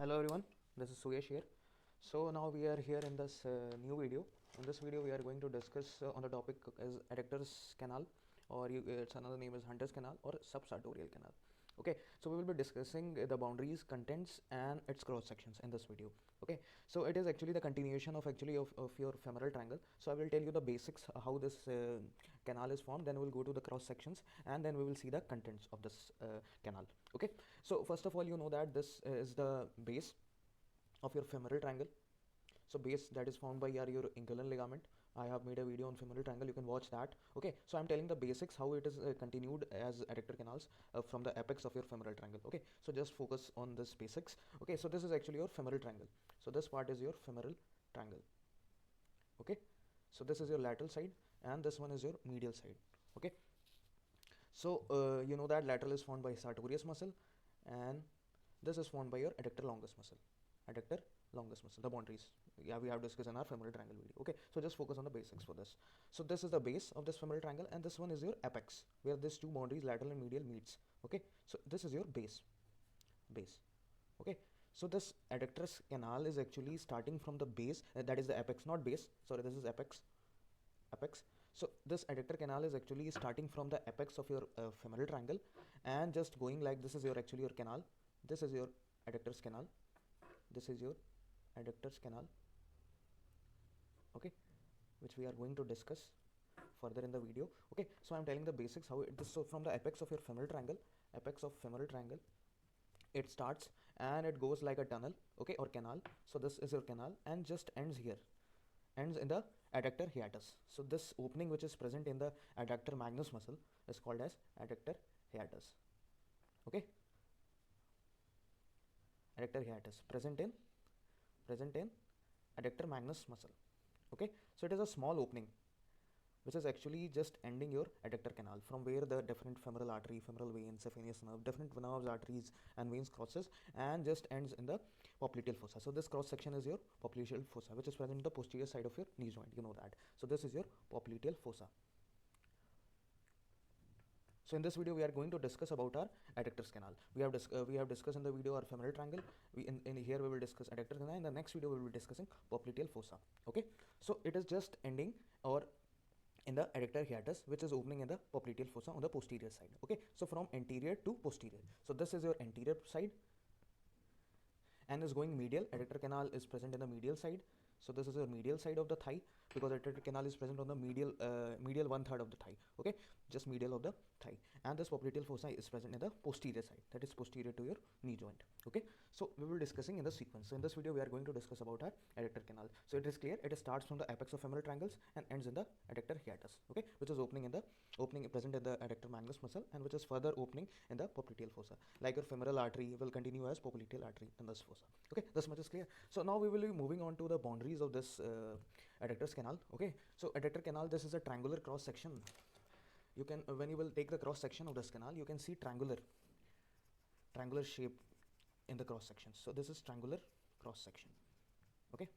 Hello everyone, this is Suyesh here. So now we are here in this new video. In this video we are going to discuss on the topic as adductors canal, or its another name is Hunter's canal or subsartorial canal. Okay, so we will be discussing the boundaries, contents and its cross sections in this video. Okay, so it is actually the continuation of your femoral triangle. So I will tell you the basics how this canal is formed, then we will go to the cross sections and then we will see the contents of this canal. Okay, so first of all, you know that this is the base of your femoral triangle. So base that is formed by your inguinal ligament. I have made a video on femoral triangle, you can watch that. Okay, so I'm telling the basics how it is continued as adductor canals from the apex of your femoral triangle. Okay, so just focus on this basics. Okay, so this is actually your femoral triangle. So this part is your femoral triangle. Okay, so this is your lateral side and this one is your medial side. Okay, so you know that lateral is formed by sartorius muscle and this is formed by your adductor longus muscle. Adductor longus muscle, the boundaries, yeah, we have discussed in our femoral triangle video. Okay, so just focus on the basics for this. So this is the base of this femoral triangle and this one is your apex where these two boundaries, lateral and medial, meets. Okay, so this is your base. Okay, so this adductor's canal is actually starting from the base, that is the apex, not base, sorry, this is apex. So this adductor canal is actually starting from the apex of your femoral triangle and just going like this is your actually your canal. This is your adductor's canal. This is your adductor's canal. Okay, which we are going to discuss further in the video. Okay, so I'm telling the basics how it is. So from the apex of your femoral triangle, it starts and it goes like a tunnel, okay, or canal. So this is your canal and just ends here, ends in the adductor hiatus. So this opening which is present in the adductor magnus muscle is called as adductor hiatus. Okay, adductor hiatus present in adductor magnus muscle. Okay, so it is a small opening which is actually just ending your adductor canal, from where the different femoral artery, femoral vein, saphenous nerve, different nerves, arteries and veins crosses and just ends in the popliteal fossa. So this cross section is your popliteal fossa, which is present in the posterior side of your knee joint, you know that. So this is your popliteal fossa. So in this video we are going to discuss about our adductor's canal. We have discussed in the video our femoral triangle. In here we will discuss adductor canal. In the next video we will be discussing popliteal fossa. Okay, so it is just ending or in the adductor hiatus, which is opening in the popliteal fossa on the posterior side. Okay, so from anterior to posterior. So this is your anterior side and is going medial. Adductor canal is present in the medial side. So this is the medial side of the thigh, because adductor canal is present on the medial 1/3 of the thigh. Okay, just medial of the thigh. And this popliteal fossa is present in the posterior side, that is posterior to your knee joint. Okay, so we will be discussing in the sequence. So in this video we are going to discuss about our adductor canal. So it is clear, it starts from the apex of femoral triangles and ends in the adductor hiatus. Okay, which is opening present in the adductor magnus muscle and which is further opening in the popliteal fossa. Like your femoral artery will continue as popliteal artery in this fossa. Okay, this much is clear. So now we will be moving on to the boundaries of this adductor's canal. Okay, so adductor canal, this is a triangular cross section. You can when you will take the cross section of this canal, you can see triangular shape in the cross section. So this is triangular cross section. Okay,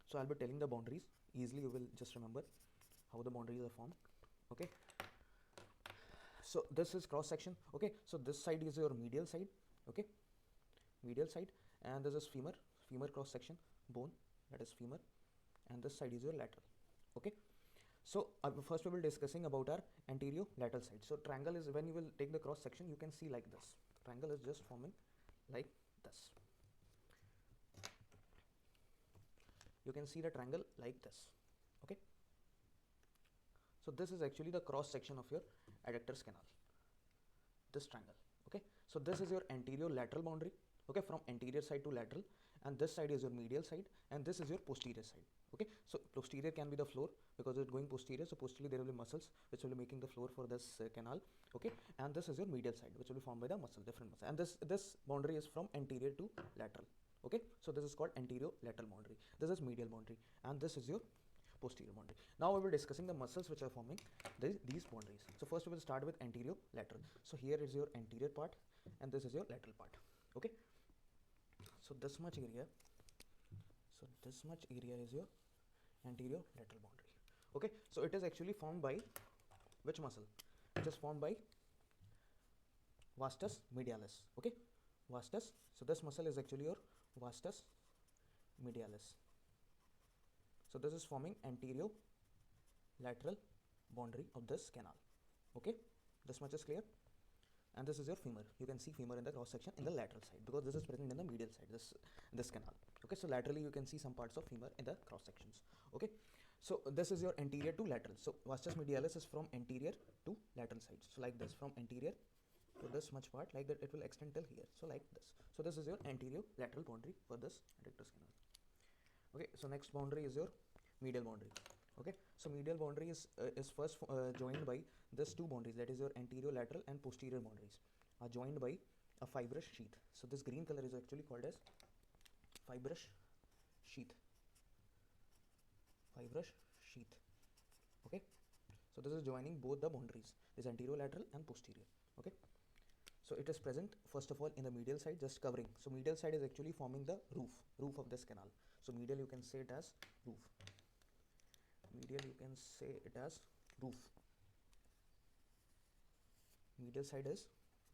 so I'll be telling the boundaries easily, you will just remember how the boundaries are formed. Okay, so this is cross section. Okay, so this side is your medial side. Okay, medial side, and this is femur cross section, bone, that is femur, and this side is your lateral. Okay, so first we will be discussing about our anterior lateral side. So triangle is, when you will take the cross section, you can see like this. Triangle is just forming like this. You can see the triangle like this. Okay, so this is actually the cross section of your adductor's canal, this triangle. Okay, so this is your anterior lateral boundary. Okay, from anterior side to lateral, and this side is your medial side and this is your posterior side. Okay, so posterior can be the floor because it's going posterior, so posterior there will be muscles which will be making the floor for this canal. Okay, and this is your medial side which will be formed by the muscle, different muscle, and this boundary is from anterior to lateral. Okay, so this is called anterior lateral boundary, this is medial boundary, and this is your posterior boundary. Now we will be discussing the muscles which are forming these boundaries. So first we will start with anterior lateral. So here is your anterior part and this is your lateral part. Okay, so this much area is your anterior lateral boundary. Okay, so it is actually formed by which muscle? It is formed by vastus medialis. Okay, vastus. So this muscle is actually your vastus medialis. So this is forming anterior lateral boundary of this canal. Okay, this much is clear. And this is your femur. You can see femur in the cross section in the lateral side, because this is present in the medial side, this canal. Okay, so laterally you can see some parts of femur in the cross sections. Okay, so this is your anterior to lateral. So vastus medialis is from anterior to lateral sides. So like this, from anterior to this much part, like that, it will extend till here. So like this. So this is your anterior lateral boundary for this adductus canal. Okay, so next boundary is your medial boundary. Okay, so medial boundary is first joined by this two boundaries, that is your anterior lateral and posterior boundaries are joined by a fibrous sheath. So this green color is actually called as fibrous sheath. Fibrous sheath. Okay, so this is joining both the boundaries, this anterior lateral and posterior. Okay, so it is present first of all in the medial side, just covering. So medial side is actually forming the roof of this canal. So medial you can say it as roof. Medial you can say it as roof. Medial side is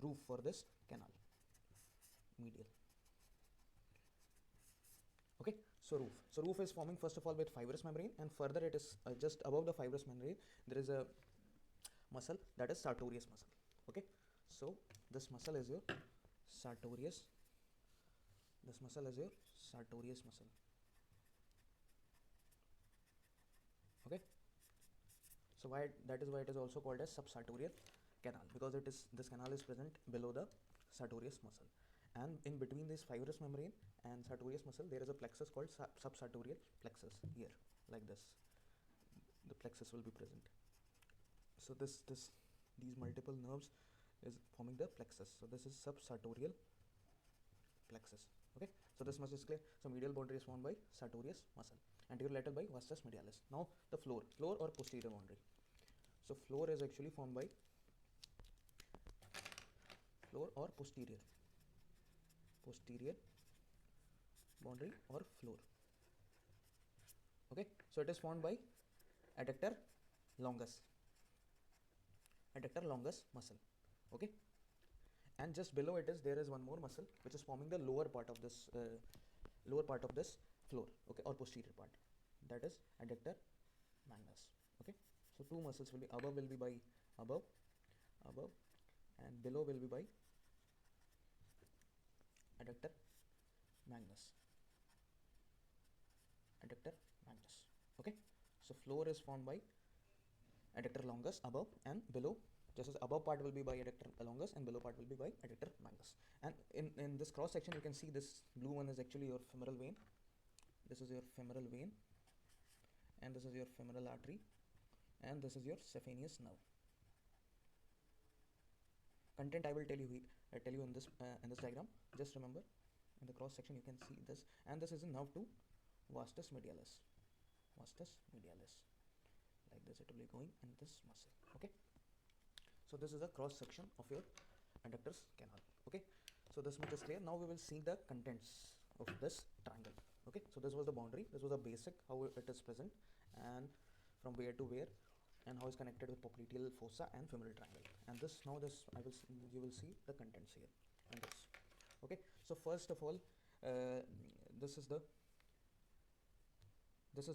roof for this canal. Medial. Okay, so roof. So roof is forming first of all with fibrous membrane, and further it is just above the fibrous membrane there is a muscle, that is sartorius muscle. Okay, so this muscle is your sartorius. This muscle is your sartorius muscle. Okay, so why, that is why it is also called as subsartorial canal, because it is, this canal is present below the sartorius muscle, and in between this fibrous membrane and sartorius muscle there is a plexus called subsartorial plexus here, like this. The plexus will be present. So these multiple nerves is forming the plexus. So this is subsartorial plexus. Okay, so this much is clear. So medial boundary is formed by sartorius muscle, anterior lateral by vastus medialis. Now the floor or posterior boundary. So floor is actually formed by floor or posterior boundary or floor. Okay, so it is formed by adductor longus muscle. Okay, and just below it is, there is one more muscle which is forming the lower part of this floor, okay, or posterior part, that is adductor magnus. Okay, so two muscles will be, above will be by above, and below will be by adductor magnus. Okay, so floor is formed by adductor longus above and below. Just as above part will be by adductor longus and below part will be by adductor magnus. And in this cross section you can see this blue one is actually your femoral vein. This is your femoral vein, and this is your femoral artery, and this is your saphenous nerve. Content I will tell you in this diagram. Just remember, in the cross section you can see this, and this is a nerve to vastus medialis. Like this it will be going in this muscle. Okay, so this is a cross section of your adductus canal. Okay, so this much is clear. Now we will see the contents of this triangle. Okay, so this was the boundary, this was a basic how it is present, and from where to where, and how it's connected with popliteal fossa and femoral triangle. And this, now this you will see the contents here in this. Okay, so first of all, this is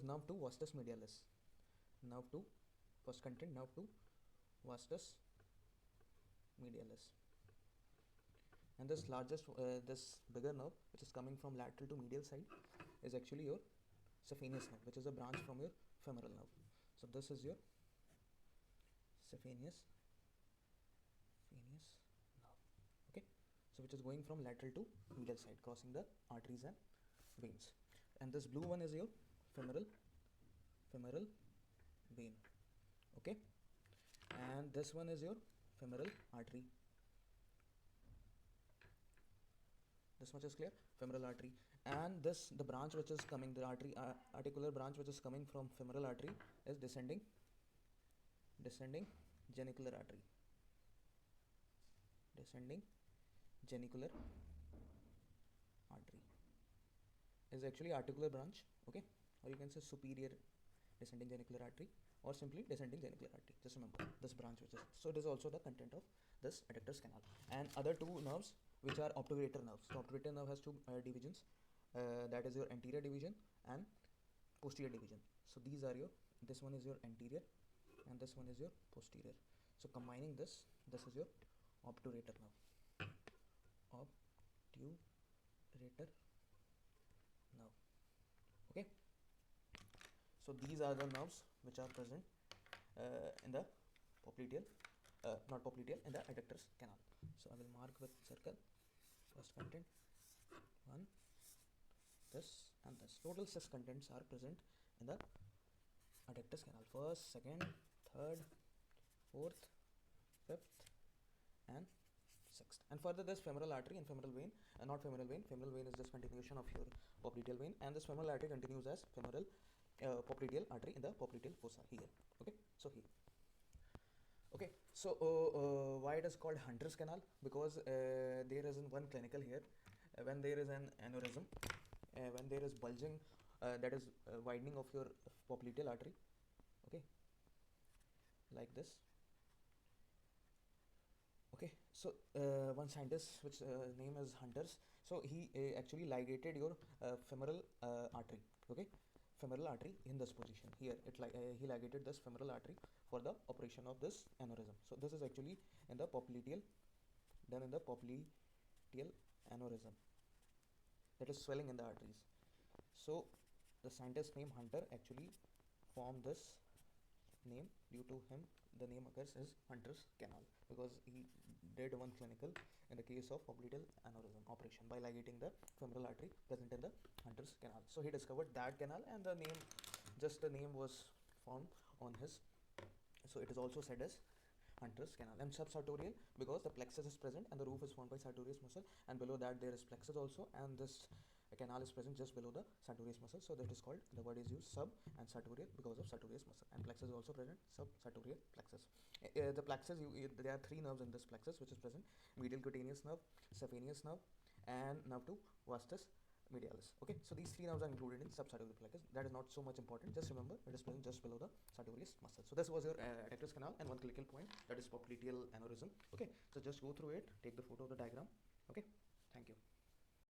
nerve to vastus medialis. Nerve to, first content, nerve to vastus medialis. And this largest, this bigger nerve which is coming from lateral to medial side is actually your saphenous nerve, which is a branch from your femoral nerve. So this is your saphenous nerve. Okay, so which is going from lateral to medial side, crossing the arteries and veins. And this blue one is your femoral vein. Okay, and this one is your femoral artery. This much is clear, femoral artery. And this, the branch which is coming, the artery, articular branch which is coming from femoral artery is descending genicular artery. Descending genicular artery is actually articular branch. Okay, or you can say superior descending genicular artery, or simply descending genicular artery. Just remember this branch which is, so it is also the content of this adductus canal. And other two nerves which are obturator nerves. The obturator nerve has two divisions, that is your anterior division and posterior division. So these are your, this one is your anterior and this one is your posterior. So combining this is your obturator nerve. Obturator nerve. Okay. So these are the nerves which are present in the popliteal, not popliteal, in the adductors canal. So I will mark with circle. First content, one, this and this. Total 6 contents are present in the adductors canal. First, second, third, fourth, fifth, and sixth. And further, there's femoral artery and femoral vein, not femoral vein. Femoral vein is just continuation of your popliteal vein, and this femoral artery continues as femoral popliteal artery in the popliteal fossa here. Okay, so here. Okay, so why it is called Hunter's canal? Because there is one clinical here. When there is an aneurysm, when there is bulging, that is widening of your popliteal artery. Okay, like this. Okay, so one scientist which name is Hunters, so he actually ligated your femoral artery. Okay, femoral artery in this position here. He ligated this femoral artery for the operation of this aneurysm. So this is actually in the popliteal, done in the popliteal aneurysm, that is swelling in the arteries. So the scientist named Hunter actually formed this name. Due to him, the name occurs as Hunter's canal, because he did one clinical in the case of popliteal aneurysm operation by ligating the femoral artery present in the Hunter's canal. So he discovered that canal, and the name, just the name was formed on his. So it is also said as Hunter's canal. And subsartorial, because the plexus is present and the roof is formed by sartorius muscle, and below that there is plexus also, and this canal is present just below the sartorius muscle. So that is called, the word is used sub and sartorial because of sartorius muscle, and plexus is also present, subsartorial plexus. The plexus, there are 3 nerves in this plexus which is present: medial cutaneous nerve, saphenous nerve, and nerve 2 vastus medialis. Okay, so these 3 nerves are included in subsartorial plexus. That is not so much important. Just remember it is present just below the sartorius muscle. So this was your adductors canal, and one clinical point, that is popliteal aneurysm. Okay, so just go through it, take the photo of the diagram. Okay, thank you.